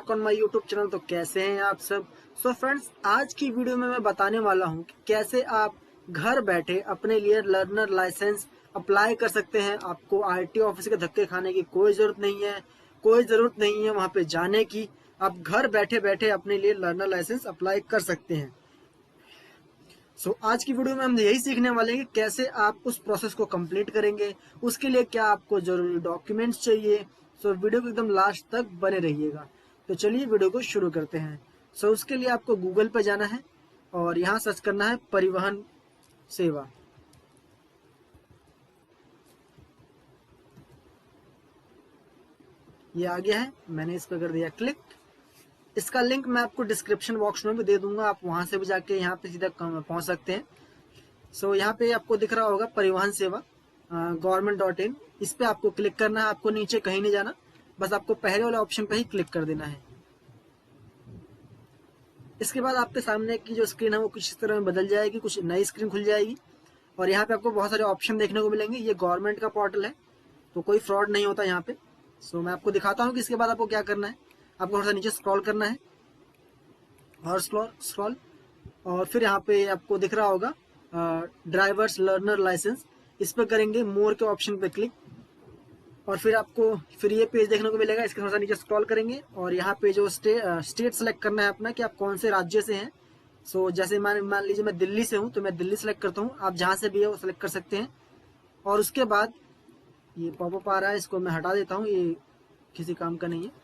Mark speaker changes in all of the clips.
Speaker 1: Back on my YouTube channel. तो कैसे हैं आप सब। सो फ्रेंड्स, आज की वीडियो में मैं बताने वाला हूं कि कैसे आप घर बैठे अपने लिए लर्नर लाइसेंस अप्लाई कर सकते हैं। आपको आरटीओ ऑफिस के धक्के खाने की कोई जरूरत नहीं है, कोई जरूरत नहीं है वहां पे जाने की। आप घर बैठे बैठे अपने लिए लर्नर लाइसेंस अप्लाई कर सकते हैं। आज की वीडियो में हम यही सीखने वाले हैं कि कैसे आप उस प्रोसेस को कंप्लीट करेंगे, उसके लिए क्या आपको जरूरी डॉक्यूमेंट्स चाहिए। वीडियो को एकदम लास्ट तक बने रहिएगा। तो चलिए वीडियो को शुरू करते हैं। उसके लिए आपको गूगल पे जाना है और यहाँ सर्च करना है परिवहन सेवा। ये आ गया है, मैंने इस पर कर दिया क्लिक। इसका लिंक मैं आपको डिस्क्रिप्शन बॉक्स में भी दे दूंगा, आप वहां से भी जाके यहाँ पे सीधा पहुंच सकते हैं। यहाँ पे आपको दिख रहा होगा परिवहन सेवा government.in, इस पे आपको क्लिक करना है। आपको नीचे कहीं नहीं जाना, बस आपको पहले वाले ऑप्शन पे ही क्लिक कर देना है। इसके बाद आपके सामने की जो स्क्रीन है वो कुछ इस तरह में बदल जाएगी, कुछ नई स्क्रीन खुल जाएगी और यहाँ पे आपको बहुत सारे ऑप्शन देखने को मिलेंगे। ये गवर्नमेंट का पोर्टल है तो कोई फ्रॉड नहीं होता यहाँ पे। मैं आपको दिखाता हूँ कि इसके बाद आपको क्या करना है। आपको थोड़ा सा नीचे स्क्रॉल करना है और स्क्रॉल और फिर यहाँ पे आपको दिख रहा होगा ड्राइवर्स लर्नर लाइसेंस, इस पर करेंगे मोर के ऑप्शन पे क्लिक और फिर ये पेज देखने को मिलेगा। इसके थोड़ा सा नीचे स्क्रॉल करेंगे और यहाँ पे जो स्टेट सेलेक्ट करना है अपना कि आप कौन से राज्य से हैं। जैसे मान लीजिए मैं दिल्ली से हूँ तो मैं दिल्ली सेलेक्ट करता हूँ, आप जहाँ से भी है वो सिलेक्ट कर सकते हैं। और उसके बाद ये पॉपअप आ रहा है, इसको मैं हटा देता हूँ, ये किसी काम का नहीं है।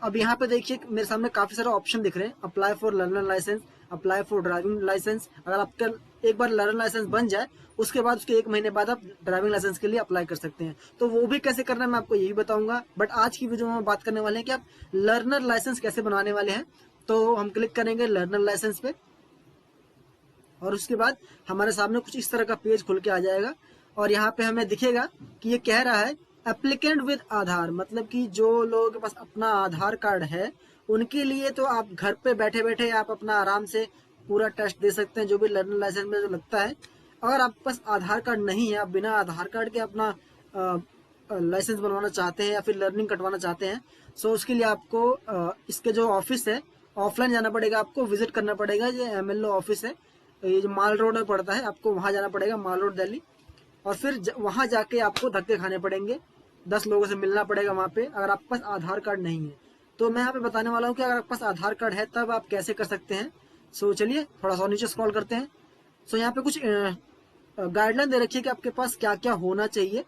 Speaker 1: अब यहाँ पे देखिए मेरे सामने काफी सारे ऑप्शन दिख रहे हैं। Apply for learner licence, apply for driving licence. अगर आपका एक बार लर्नर लाइसेंस बन जाए उसके बाद उसके 1 महीने बाद आप ड्राइविंग लाइसेंस के लिए अप्लाई कर सकते हैं। तो वो भी कैसे करना है मैं आपको यही बताऊंगा, बट आज की वीडियो में हम बात करने वाले हैं कि आप लर्नर लाइसेंस कैसे बनाने वाले हैं। तो हम क्लिक करेंगे लर्नर लाइसेंस पे और उसके बाद हमारे सामने कुछ इस तरह का पेज खुल के आ जाएगा और यहाँ पे हमें दिखेगा कि ये कह रहा है एप्लीकेंट विद आधार, मतलब कि जो लोगों के पास अपना आधार कार्ड है उनके लिए तो आप घर पे बैठे बैठे आप अपना आराम से पूरा टेस्ट दे सकते हैं जो भी लर्नर लाइसेंस में जो लगता है। अगर आपके पास आधार कार्ड नहीं है, आप बिना आधार कार्ड के अपना लाइसेंस बनवाना चाहते हैं या फिर लर्निंग कटवाना चाहते हैं, उसके लिए आपको इसके जो ऑफिस है ऑफलाइन जाना पड़ेगा, आपको विजिट करना पड़ेगा। ये एमएलओ ऑफिस है, ये जो माल रोड में पड़ता है, आपको वहां जाना पड़ेगा, माल रोड दिल्ली। और फिर वहां जाके आपको धक्के खाने पड़ेंगे, 10 लोगों से मिलना पड़ेगा वहां पे, अगर आपके पास आधार कार्ड नहीं है। तो मैं यहाँ पे बताने वाला हूँ कि अगर आपके पास आधार कार्ड है तब आप कैसे कर सकते हैं। चलिए थोड़ा सा नीचे स्क्रॉल करते हैं। यहाँ पे कुछ गाइडलाइन दे रखी है कि आपके पास क्या क्या होना चाहिए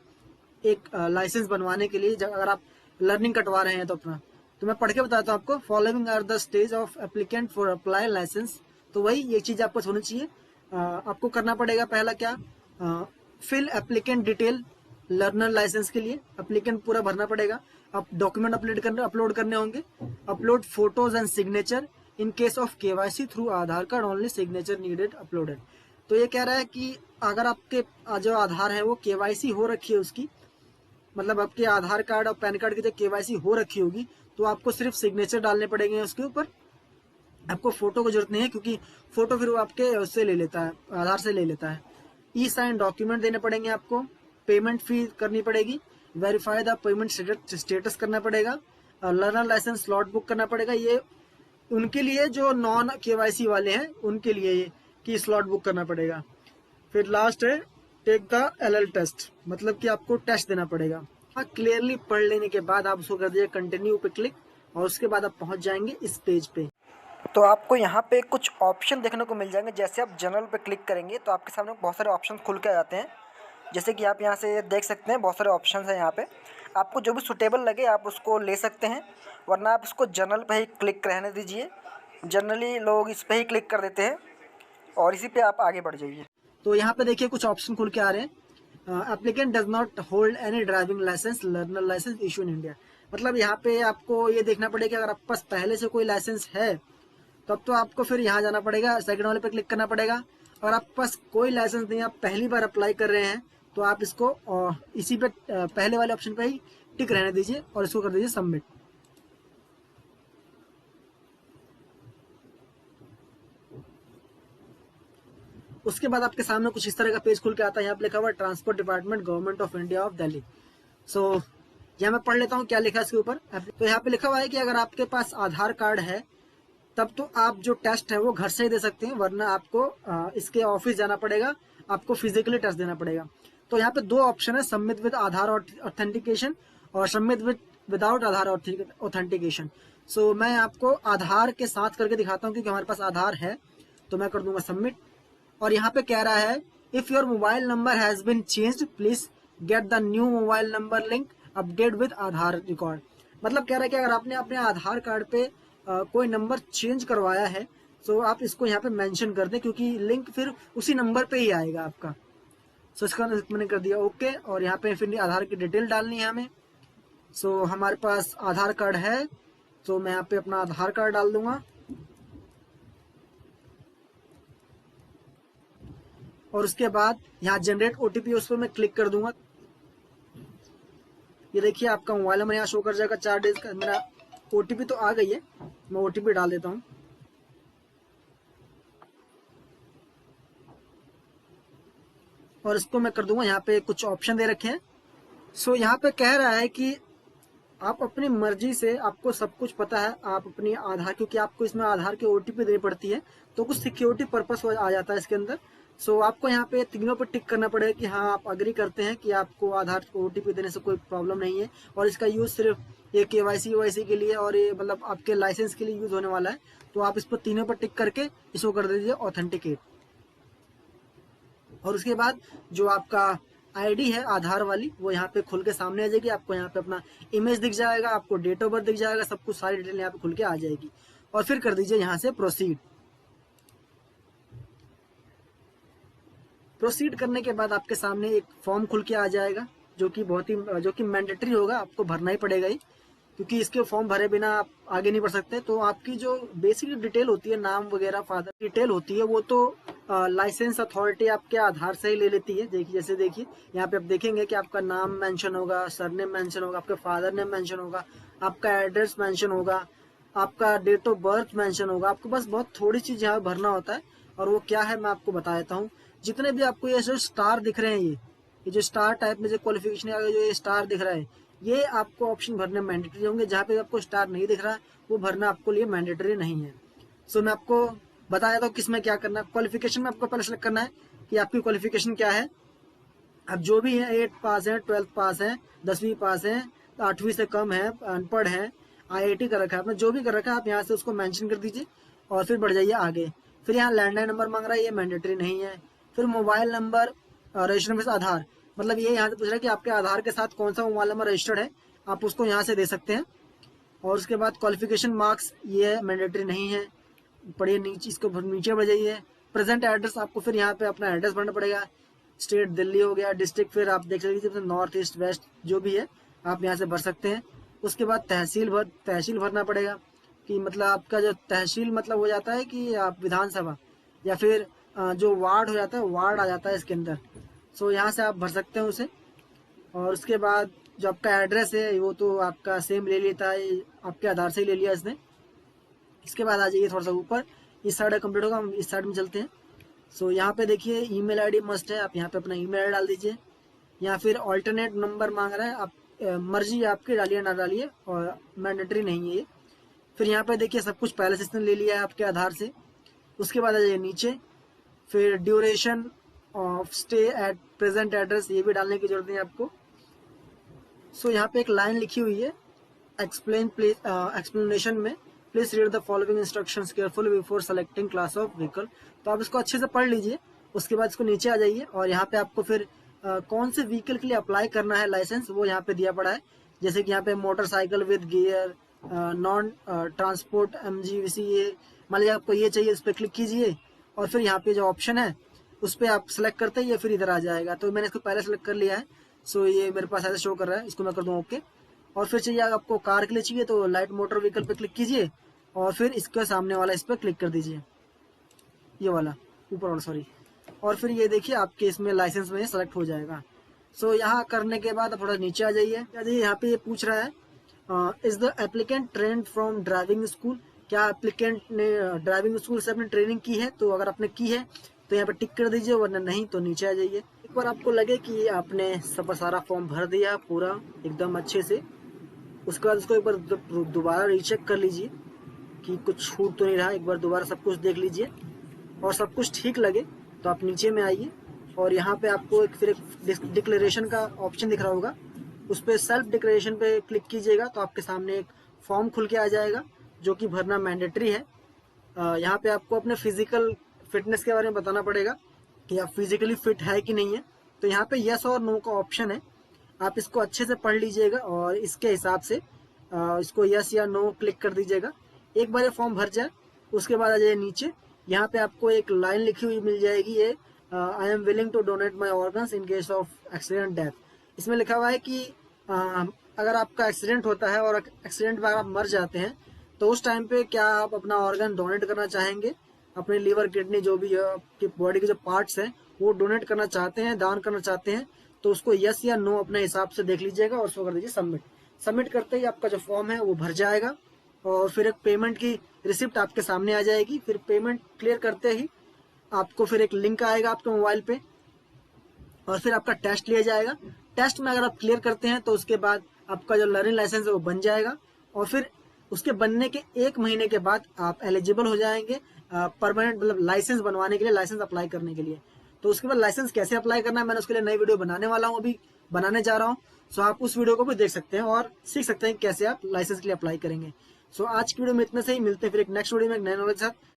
Speaker 1: एक लाइसेंस बनवाने के लिए, अगर आप लर्निंग कटवा रहे हैं तो अपना। तो मैं पढ़ के बताता हूँ आपको। Following are the stage of applicant for apply licence. तो वही ये चीज आपको होनी चाहिए। आपको करना पड़ेगा पहला क्या, fill applicant detail. Learner licence के लिए एप्लीकेंट पूरा भरना पड़ेगा। आप डॉक्यूमेंट अपलोड करने होंगे। Upload photos and signature. In case of KYC through Aadhaar card only signature needed uploaded. तो ये कह रहा है कि अगर आपके जो आधार है वो केवाईसी हो रखी है उसकी, मतलब आपके आधार कार्ड और पैन कार्ड की जब केवाईसी हो रखी होगी तो आपको सिर्फ सिग्नेचर डालने पड़ेंगे उसके ऊपर। आपको फोटो की जरूरत नहीं है क्योंकि फोटो फिर वो आपके उससे ले लेता है, आधार से ले लेता है। ई साइन डॉक्यूमेंट देने पड़ेंगे आपको। पेमेंट फी करनी पड़ेगी। वेरीफाई द पेमेंट स्टेटस करना पड़ेगा। लर्नर लाइसेंस स्लॉट बुक करना पड़ेगा। ये उनके लिए जो नॉन केवाईसी वाले हैं उनके लिए ये कि स्लॉट बुक करना पड़ेगा। फिर लास्ट है टेक द एलएल टेस्ट, मतलब कि आपको टेस्ट देना पड़ेगा। हाँ, क्लियरली पढ़ लेने के बाद आप उसको कर दीजिए कंटिन्यू पे क्लिक और उसके बाद आप पहुंच जाएंगे इस पेज पे। तो आपको यहाँ पे कुछ ऑप्शन देखने को मिल जाएंगे। जैसे आप जनरल पे क्लिक करेंगे तो आपके सामने बहुत सारे ऑप्शन खुल के आ जाते हैं। जैसे कि आप यहाँ से देख सकते हैं बहुत सारे ऑप्शन हैं यहाँ पे। आपको जो भी सुटेबल लगे आप उसको ले सकते हैं, वरना आप इसको जनरल पे ही क्लिक रहने दीजिए। जनरली लोग इस पे ही क्लिक कर देते हैं और इसी पे आप आगे बढ़ जाइए। तो यहाँ पे देखिए कुछ ऑप्शन खुल के आ रहे हैं। Applicant does not hold any driving licence learner licence issue in India. मतलब यहाँ पे आपको ये देखना पड़ेगा अगर आपके पास पहले से कोई लाइसेंस है तब तो आपको फिर यहाँ जाना पड़ेगा, सेकंड वाले पे क्लिक करना पड़ेगा। और आपके पास कोई लाइसेंस नहीं, आप पहली बार अप्लाई कर रहे हैं तो आप इसको इसी पे पहले वाले ऑप्शन पे ही टिक रहने दीजिए और इसको कर दीजिए सबमिट। उसके बाद आपके सामने कुछ इस तरह का पेज खुल के आता है। यहाँ पे लिखा हुआ transport department government of India of Delhi. यहाँ मैं पढ़ लेता हूँ क्या लिखा है इसके ऊपर। तो यहाँ पे लिखा हुआ है कि अगर आपके पास आधार कार्ड है तब तो आप जो टेस्ट है वो घर से ही दे सकते हैं, वरना आपको इसके ऑफिस जाना पड़ेगा, आपको फिजिकली टेस्ट देना पड़ेगा। तो यहाँ पे दो ऑप्शन है, सबमिट विद आधार ऑथेंटिकेशन और सबमिट विदाउट आधार ऑथेंटिकेशन। सो मैं आपको आधार के साथ करके दिखाता हूँ क्योंकि हमारे पास आधार है, तो मैं कर दूंगा सबमिट। और यहाँ पे कह रहा है if your mobile number has been changed please get the new mobile number link update with Aadhaar record. मतलब कह रहा है कि अगर आपने अपने आधार कार्ड पे कोई नंबर चेंज करवाया है तो आप इसको यहाँ पे मेंशन कर दें, क्योंकि लिंक फिर उसी नंबर पे ही आएगा आपका। सो इसका मैंने कर दिया ओके। और यहाँ पे फिर आधार की डिटेल डालनी है हमें। सो हमारे पास आधार कार्ड है, तो मैं यहाँ पे अपना आधार कार्ड डाल दूंगा और उसके बाद यहाँ जनरेट ओटीपी उस पर मैं क्लिक कर दूंगा। ये देखिए आपका मोबाइल नंबर यहाँ शो कर जाएगा 4 डिजिट का। मेरा ओटीपी तो आ गई है, मैं ओटीपी डाल देता हूँ। और इसको मैं कर दूंगा, यहाँ पे कुछ ऑप्शन दे रखे हैं। सो यहाँ पे कह रहा है कि आप अपनी मर्जी से, आपको सब कुछ पता है, आप अपनी आधार, क्योंकि आपको इसमें आधार की ओटीपी देनी पड़ती है तो कुछ सिक्योरिटी पर्पस आ जाता है इसके अंदर। सो आपको यहाँ पे तीनों पे टिक करना पड़ेगा कि हाँ आप अग्री करते हैं कि आपको आधार को ओटीपी देने से कोई प्रॉब्लम नहीं है और इसका यूज सिर्फ ये केवाईसी के लिए और ये मतलब आपके लाइसेंस के लिए यूज होने वाला है। तो आप इस पर तीनों पर टिक करके इसको कर दीजिए ऑथेंटिकेट। और उसके बाद जो आपका आईडी है आधार वाली वो यहाँ पे खुल के सामने आ जाएगी। आपको यहाँ पे अपना इमेज दिख जाएगा, आपको डेट ऑफ बर्थ दिख जाएगा, सब कुछ सारी डिटेल यहाँ पे खुल के आ जाएगी। और फिर कर दीजिए यहाँ से प्रोसीड। प्रोसीड करने के बाद आपके सामने एक फॉर्म खुल के आ जाएगा जो कि मैंडेटरी होगा, आपको भरना ही पड़ेगा ही, क्योंकि इसके फॉर्म भरे बिना आप आगे नहीं बढ़ सकते। तो आपकी जो बेसिक डिटेल होती है, नाम वगैरह फादर डिटेल होती है, वो तो लाइसेंस अथॉरिटी आपके आधार से ही ले लेती है। देखिए जैसे देखिए यहाँ पे आप देखेंगे कि आपका नाम मेंशन होगा, सरनेम मेंशन होगा, आपके फादर नेम मेंशन होगा, आपका एड्रेस मेंशन होगा, आपका डेट ऑफ बर्थ मेंशन होगा। आपको बस बहुत थोड़ी चीज यहाँ भरना होता है और वो क्या है मैं आपको बता देता हूँ। जितने भी आपको ये जो स्टार दिख रहे हैं, ये जो स्टार टाइप में जो क्वालिफिकेशन जो ये स्टार दिख रहा है, ये आपको ऑप्शन भरने मैंडेटरी होंगे। जहाँ पे आपको स्टार नहीं दिख रहा है वो भरना आपको लिए मैंडेटरी नहीं है। सो मैं आपको बता देता हूँ किसमें क्या करना है। क्वालिफिकेशन में आपको पहले सेलेक्ट करना है कि आपकी क्वालिफिकेशन क्या है। अब जो भी है 8 पास है, 12 पास है, 10वीं पास है, 8वीं से कम है, अनपढ़ है, IIT कर रखा है आपने, जो भी कर रखा है आप यहाँ से उसको मेंशन कर दीजिए और फिर बढ़ जाइए आगे। फिर यहाँ लैंडलाइन नंबर मांग रहा है, ये मैंडेटरी नहीं है। फिर मोबाइल नंबर रजिस्टर्ड विद आधार, मतलब ये यहाँ से पूछ रहा है कि आपके आधार के साथ कौन सा मोबाइल नंबर रजिस्टर्ड है, आप उसको यहाँ से दे सकते हैं। और उसके बाद क्वालिफिकेशन मार्क्स, ये मैंडेटरी नहीं है, पढ़िए नीचे, इसको नीचे बढ़ जाइए। प्रेजेंट एड्रेस, आपको फिर यहाँ पे अपना एड्रेस भरना पड़ेगा। स्टेट दिल्ली हो गया, डिस्ट्रिक्ट फिर आप देख लीजिए नॉर्थ ईस्ट वेस्ट जो भी है आप यहाँ से भर सकते हैं। उसके बाद तहसील भरना पड़ेगा कि मतलब आपका जो तहसील मतलब हो जाता है कि आप विधानसभा या फिर जो वार्ड हो जाता है, वार्ड आ जाता है इसके अंदर। सो यहाँ से आप भर सकते हैं उसे। और उसके बाद जो आपका एड्रेस है वो तो आपका सेम ले लेता है, आपके आधार से ही ले लिया इसने। इसके बाद आ जाइए थोड़ा सा ऊपर, इस साइड कंप्लीट होगा, हम इस साइड में चलते हैं। सो यहाँ पे देखिए ईमेल आईडी मस्ट है, आप यहाँ पे अपना ईमेल आईडी डाल दीजिए। या फिर ऑल्टरनेट नंबर मांग रहा है, आप मर्जी आपकी डालिए ना डालिए, और मैंडेटरी नहीं है ये। फिर यहाँ पे देखिए सब कुछ पहले से इसने ले लिया है आपके आधार से। उसके बाद आ जाइए नीचे, फिर duration of stay at present address, ये भी डालने की जरूरत नहीं है आपको। सो यहाँ पे एक लाइन लिखी हुई है एक्सप्लेन प्लीज, एक्सप्लेनेशन में please read the following instructions carefully before selecting class of vehicle. तो आप इसको अच्छे से पढ़ लीजिए। उसके बाद इसको नीचे आ जाइए और यहाँ पे आपको फिर कौन से व्हीकल के लिए अप्लाई करना है लाइसेंस, वो यहाँ पे दिया पड़ा है। जैसे कि यहाँ पे motorcycle with gear, non transport MGVC, ये मान लीजिए आपको ये चाहिए, इस पर क्लिक कीजिए और फिर यहाँ पे जो ऑप्शन है उस पर आप सेलेक्ट करते हैं, ये फिर इधर आ जाएगा। तो मैंने इसको पहले सेलेक्ट कर लिया है, सो ये मेरे पास ऐसा शो कर रहा है, इसको मैं कर दूँ ओके। और फिर चाहिए आपको कार के लिए चाहिए तो लाइट मोटर व्हीकल पे क्लिक कीजिए और फिर इसके सामने वाला इस पर क्लिक कर दीजिए, ये वाला ऊपर वाला सॉरी। और फिर ये देखिए आपके इसमें लाइसेंस में सेलेक्ट हो जाएगा। सो यहाँ करने के बाद थोड़ा नीचे आ जाइए। यहाँ पे ये पूछ रहा है is the applicant trend from driving school, क्या एप्लीकेंट ने ड्राइविंग स्कूल से अपनी ट्रेनिंग की है। तो अगर आपने की है तो यहाँ पे टिक कर दीजिए, वरना नहीं तो नीचे आ जाइए। एक बार आपको लगे कि आपने सब सारा फॉर्म भर दिया पूरा एकदम अच्छे से, उसके बाद उसको एक बार दोबारा रीचेक कर लीजिए कि कुछ छूट तो नहीं रहा। एक बार दोबारा सब कुछ देख लीजिए और सब कुछ ठीक लगे तो आप नीचे में आइए और यहाँ पे आपको फिर एक डिक्लेरेशन का ऑप्शन दिख रहा होगा, उस पर सेल्फ डिक्लेरेशन पे क्लिक कीजिएगा तो आपके सामने एक फॉर्म खुल के आ जाएगा जो कि भरना मैंडेटरी है। यहाँ पे आपको अपने फिजिकल फिटनेस के बारे में बताना पड़ेगा कि आप फिजिकली फिट है कि नहीं है। तो यहाँ पे यस और नो का ऑप्शन है, आप इसको अच्छे से पढ़ लीजिएगा और इसके हिसाब से इसको यस या नो क्लिक कर दीजिएगा। एक बार ये फॉर्म भर जाए उसके बाद आ जाइए नीचे, यहाँ पे आपको एक लाइन लिखी हुई मिल जाएगी, ये I am willing to donate my organs in case of accident death. इसमें लिखा हुआ है कि अगर आपका एक्सीडेंट होता है और एक्सीडेंट में अगर आप मर जाते हैं तो उस टाइम पे क्या आप अपना ऑर्गन डोनेट करना चाहेंगे, अपने लीवर किडनी जो भी आपकी बॉडी के जो पार्ट्स हैं वो डोनेट करना चाहते हैं, दान करना चाहते हैं, तो उसको यस या नो अपने हिसाब से देख लीजिएगा और उसको कर दीजिए सबमिट। सबमिट करते ही आपका जो फॉर्म है वो भर जाएगा और फिर एक पेमेंट की रिसिप्ट आपके सामने आ जाएगी। फिर पेमेंट क्लियर करते ही आपको फिर एक लिंक आएगा आपके मोबाइल पे और फिर आपका टेस्ट लिया जाएगा। टेस्ट में अगर आप क्लियर करते हैं तो उसके बाद आपका जो लर्निंग लाइसेंस है वो बन जाएगा और फिर उसके बनने के 1 महीने के बाद आप एलिजिबल हो जाएंगे परमानेंट मतलब लाइसेंस बनवाने के लिए, लाइसेंस अप्लाई करने के लिए। तो उसके बाद लाइसेंस कैसे अप्लाई करना है मैंने उसके लिए नई वीडियो बनाने वाला हूँ, अभी बनाने जा रहा हूँ। सो आप उस वीडियो को भी देख सकते हैं और सीख सकते हैं कैसे आप लाइसेंस के लिए अप्लाई करेंगे। सो आज की वीडियो में इतना से ही, मिलते हैं फिर एक नेक्स्ट वीडियो में एक नए नॉलेज के साथ।